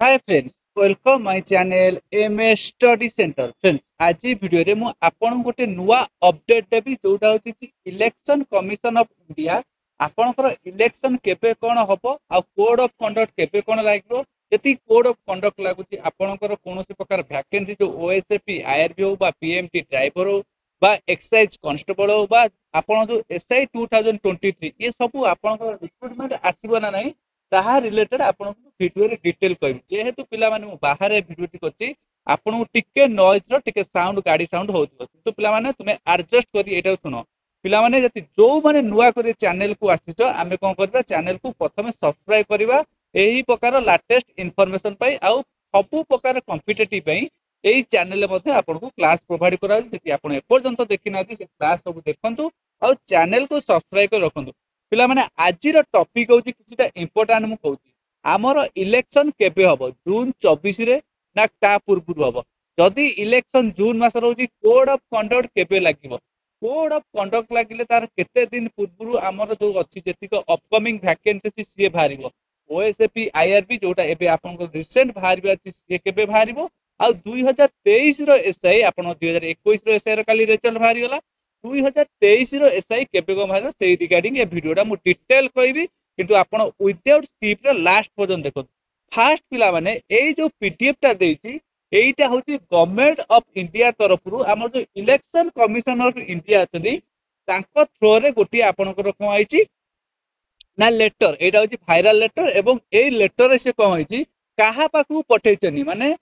Hi friends, welcome my channel MS study centre. Friends, आज video रे मु आपन गोटे नुआ अपडेट देबी जोटा होची कि इलेक्शन कमिशन ऑफ इंडिया आपनकर इलेक्शन केबे कोन हबो आ कोड ऑफ कंडक्ट केबे कोन लागबो। जति कोड ऑफ कंडक्ट लागुची आपनकर कोनोसी प्रकार वैकेंसी जो ओएसएपी आईआरबी हो बा पीएमटी ड्राइवर हो बा एक्साइज कांस्टेबल हो बा आपन जो एसआई 2023 ये सब आपनकर रिक्रूटमेंट आसीबो ना नहीं ताहा रिलेटेड आपन भिडियो रे डिटेल कहबी। जेहेतु पिला माने बाहर भिडियो टी करछि आपन टिके नॉइज रो टिके साउंड गाड़ी साउंड होउथबो तो पिला माने तुमे एडजस्ट करी एटा सुनो। पिला माने जति जो माने नुआ करे चैनल को आसीछ आमे कोन करबा चैनल को प्रथमे सब्सक्राइब करबा एही प्रकार लेटेस्ट इन्फॉर्मेशन पाई आउ सब प्रकार कॉम्पिटिटिव पाई एही चैनल मध्ये आपन को क्लास प्रोवाइड करा जति आपन ए पर्यंत देखि नाथि से क्लास सब देखंतु आउ चैनल को सब्सक्राइब कर रखंतु। पिला माने आजिर टॉपिक होची किछिटा इंपोर्टेंट मु कहूची आमर इलेक्शन केबे हबो जून 24 रे ना ता पूर्व हबो। जदि इलेक्शन जून मास रोजी कोड ऑफ कंडक्ट केबे लागिवो कोड ऑफ कंडक्ट लागिले तार केते दिन पूर्व आमर जो अछि जेतिक अपकमिंग वैकेंसी सी बाहरिबो ओएसएपी आईआरबी जोटा एबे आपन को रिसेंट बाहरिबा अछि सी केबे बाहरिबो आ 2023 रो एसआई आपन 2021 रो एसआई रो काली रिजल्ट बाहरि गला 2023 रो एसआई केबे को बाहरिबो सेही रिगार्डिंग ए वीडियोटा मु डिटेल कहबी किंतु आपण विदाउट स्किप रे लास्ट पर्यंत देखो। फास्ट पिला माने एई जो पीडीएफ टा देछि एईटा होछि गवर्नमेंट ऑफ इंडिया तरफ रु हमर जो इलेक्शन कमिशनर ऑफ इंडिया अछनी तांको थ्रो रे गोटी आपनकर कोन आइछि ना लेटर एटा होछि वायरल लेटर एवं एई लेटर रे से कोन होइछि काहा पाखु पठेइछनी माने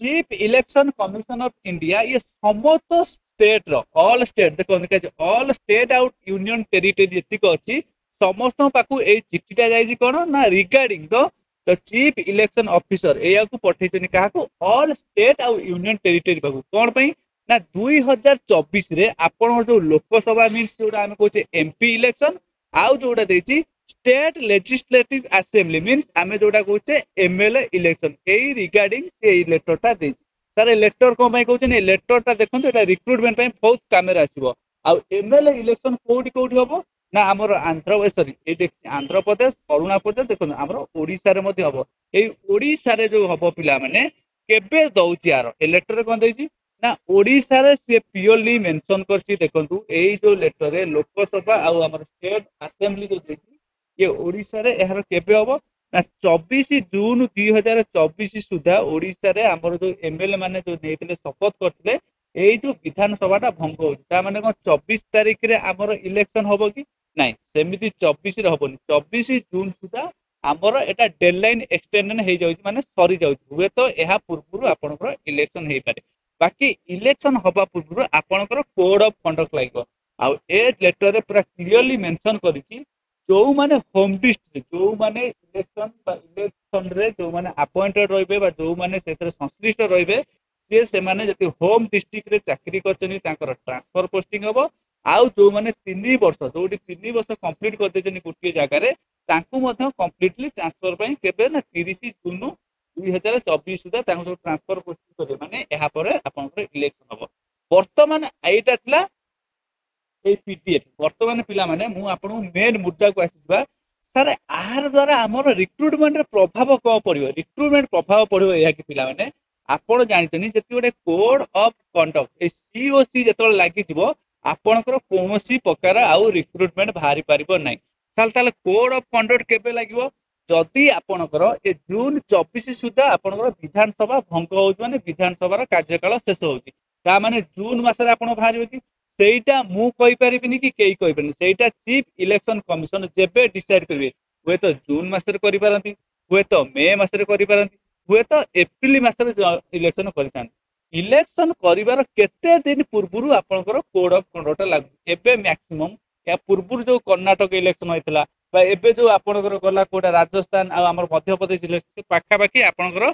chief election commission of India ये समस्त स्टेट रो ऑल स्टेट देखो ऑल स्टेट आउट यूनियन टेरिटरी जतिक अछि समस्त पाखु ए चिठीटा जाइछि कोन ना regarding the chief election officer एया को पठेइछनी काहाकू ऑल स्टेट आउ यूनियन टेरिटरी पाखु कोन पई ना 2024 रे आपण जो लोकसभा मीन्स जोडा हम कहचे एमपी इलेक्शन आउ जोडा देछि स्टेट लेजिस्लेटिव असेंबली मीन्स आमे जोडा कहचे एमएलए इलेक्शन एई रिगार्डिंग से लेटरटा देछि। सर लेटर कोन पई कहउछन ए लेटरटा देखंतु एटा रिक्रूटमेंट पई बहुत कामेरा आसीबो। आउ एमएलए इलेक्शन कोडी कोडी होबो ना आमर आंध्र सॉरी ए देखि आंध्र प्रदेश अरुणा प्रदेश देखो आमर ओडिसा रे मध्ये हबो ए ओडिसा रे जो हबो पिला माने केबे दउची आरो ए लेटर रे कोन देछि ना ओडिसा रे से प्योरली मेंशन करछि देखंतु एई जो लेटर रे लोकसभा आउ आमर स्टेट असेंबली जो देछि ये ओडिसा रे एहर केबे हबो ना 24 जून 2024 सुधा ओडिसा रे आमर जो एमएलए माने जो नेतिले शपथ करथिले एई जो विधानसभाटा भंग होछि ता माने कोन 24 तारिख रे आमर इलेक्शन हबो कि नहीं सेमिति 24 रे हबोनी 24 जून सुधा आमर एटा डेडलाइन एक्सटेंशन हे जाउछि माने सरी जाउछि हुए तो एहा पूर्वरु आपनकर इलेक्शन हे पारे बाकी इलेक्शन हबा पूर्वरु आपनकर कोड ऑफ कंडक्ट लागिवो आ ए लेटर रे पूरा क्लियरली मेंशन करिछि जो माने होम डिस्ट्रिक्ट जो माने इलेक्शन रे जो माने अपॉइंटेड रहिबे बा जो माने सेतरे संश्लिष्ट रहिबे से माने जति होम डिस्ट्रिक्ट रे चाकरी करछनी तांकर ट्रांसफर पोस्टिंग हबो आउ जो माने 3 वर्ष जोडी 3 वर्ष कंप्लीट कर देछनी गुटिए जागा रे तांकू मध्ये कंप्लीटली ट्रांसफर पई केबे ना 30 जून 2024 सुधा तांको सब ट्रांसफर पोस्टिंग करे माने एहा परे आपनकर इलेक्शन हबो। वर्तमान एटा थला ए पीडीएफ वर्तमान पिला माने मु आपन मेन मुद्दा को आसीबा सर आहार द्वारा हमर रिक्रूटमेंट रे प्रभाव को पड़िबो रिक्रूटमेंट प्रभाव पड़िबो एहा कि पिला माने आपण जानतनी जति गोटे कोड ऑफ कंडक्ट ए सीओसी जतल लागि दिबो आपनकर कोनोसी प्रकार आउ रिक्रूटमेंट भारी पारिबो नै साल ताले कोड ऑफ कंडक्ट केबे लागिवो जदि आपनकर ए जून 24 सुधा आपनकर विधानसभा भंग होउछ माने विधानसभा कार्यकाल शेष होउछ ता माने जून मास रे आपण भारिबो कि सेटा मु कहि परिबिनी कि केई कहि परिबिनी सेटा चीफ इलेक्शन कमिशन जेबे डिसाइड करबे हुए तो जून मास रे करि पारंती हुए तो मे मास रे करि पारंती हुए तो एप्रिल मास रे इलेक्शन करितान इलेक्शन करिवार केते दिन पूर्वरु आपनकर कोड ऑफ कंडक्ट लागु एबे मैक्सिमम या पूर्वरु जो कर्नाटक इलेक्शन होइतला बा एबे जो आपनकर गला कोडा राजस्थान आ हमर मध्य प्रदेश इलेक्शन पाखा पाखी आपनकर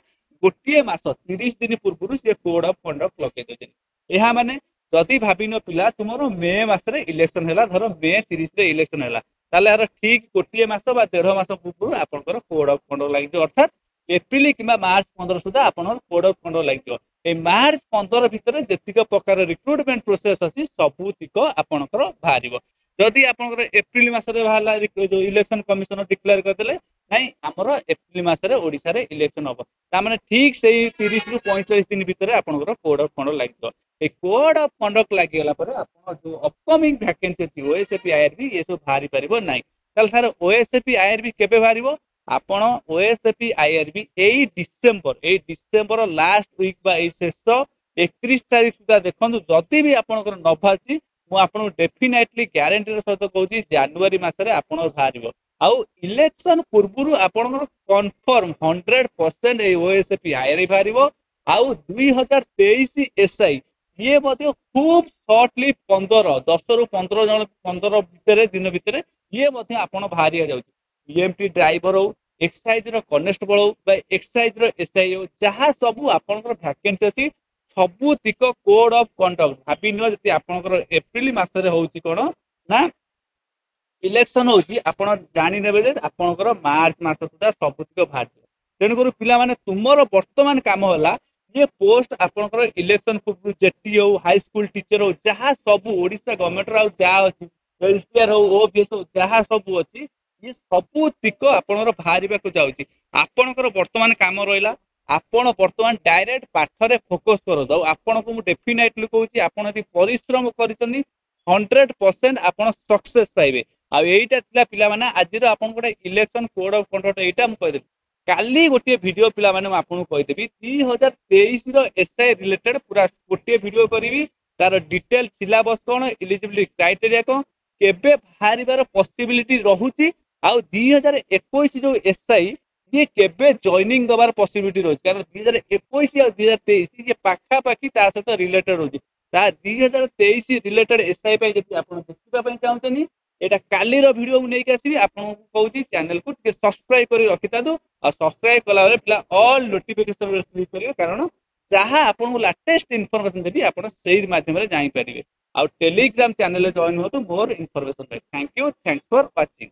गोटिए मास 30 दिन पूर्वरु से कोड ऑफ कंडक्ट लगे देछन एहा माने जदि भाबिनो पिला तुमरो मे मासरे इलेक्शन हैला धरो मे 30 रे इलेक्शन हैला ताले यार ठीक गोटिए मास बा 1.5 मास पूर्व आपनकर कोड ऑफ कंडक्ट लागि अर्थात एप्रिल किबा मार्च 15 सुधा आपनकर कोड ऑफ कंडक्ट लागि ए मार्च 15 भितर जेतिक प्रकार रिक्रूटमेंट प्रोसेस अछि सबुतिक आपनकर भारिबो जदि आपनकर एप्रिल मासरे बाहला जो इलेक्शन कमिशन डिक्लेयर करदेले नहीं आमर एप्रिल मासरे ओडिशा रे इलेक्शन हम तामाने ठीक से 30 रु 45 दिन भितर आपनकर कोड ऑफ कंडक्ट लागितो ए कोड ऑफ कंडक्ट लागि गेला परे आपन जो अपकमिंग वैकेंसी अछि ओएसएपी आईआरबी ये सब भारी परिबो नाही ताल सर ओएसएपी आईआरबी केबे भारिबो आपण ओएसएपी आईआरबी एई डिसेंबर लास्ट वीक बा एई शेष 31 तारिख सुधा देखंतु जदि भी आपनकर न भाची मु आपन डेफिनेटली ग्यारंटी सहित कहूँ जनवरी मसरे आपण बाहर आउ इलेक्शन पूर्व आपन कन्फर्म 100% ओएसएपी आईआरबी बाहर आउ 2023 एसआई ये खूब सर्टली 10 रु 15 जन 15 भितर दिन भितर ये आपन बाहरी जाऊँ ईएमटी ड्राइवर हो एक्साइज रो कनेस्टेबल हो एक्साइज रो एसआई हो जहाँ सब आपनकर वैकेंसी अछि सबुतिक कोड ऑफ कंडक्ट भाभी नियो जति आपनकर एप्रिल मासरे होउची कोन ना इलेक्शन होउची आपण जानि नेबे जे आपनकर मार्च मास सुधा सबुतिक भार तेनु करू पिला माने तुमरो वर्तमान काम होला ये पोस्ट आपनकर इलेक्शन पूर्व जेटी हो हाई स्कूल टीचर हो जहाँ सब ओडिसा गवर्नमेंट रा जा अछि वेलफेयर हो ओबीएस हो जहाँ सब अछि ये सबुतिक आपनकर भारिबा को जाउची आपनकर वर्तमान काम रहिला आपण वर्तमान डायरेक्ट पाठरे फोकस कर दो आपण को डेफिनेटली कहूँ आपण यदि परिश्रम करिसंदी 100% आपण सक्सेस पाइबे आ एटा थिला पिला माने आज रो आपण गोटे इलेक्शन कोड ऑफ कंडक्ट एटा हम कहि काली गोटे वीडियो पिला माने आपण कहि देबी 2023 रो एसआई रिलेटेड पूरा गोटे वीडियो करिवि तार डिटेल सिलेबस कोन एलिजिबिलिटी क्राइटेरिया कोन केबे बाहरिबार पॉसिबिलिटी रहूची आ 2021 जो एसआई ये केबे जॉइनिंग दबार पॉसिबिलिटी रोज कारण 2021 और 2023 ये पाखा पाखी ता सहित रिलेटेड होजी ता 2023 रिलेटेड एसआई पे जति आपण देखिबा पय चाहतनी एटा काली रो वीडियो मु नेकी आसीबी आपण को कहूची चैनल को के सब्सक्राइब करी रखिता दो और सब्सक्राइब कला रे पिला ऑल नोटिफिकेशन क्लिक करियो कारण जहां आपण को लेटेस्ट इंफॉर्मेशन देबी आपण सेही माध्यम रे जानि परिबे और टेलीग्राम चैनल रे जॉइन हो तो more information thank you thanks for watching.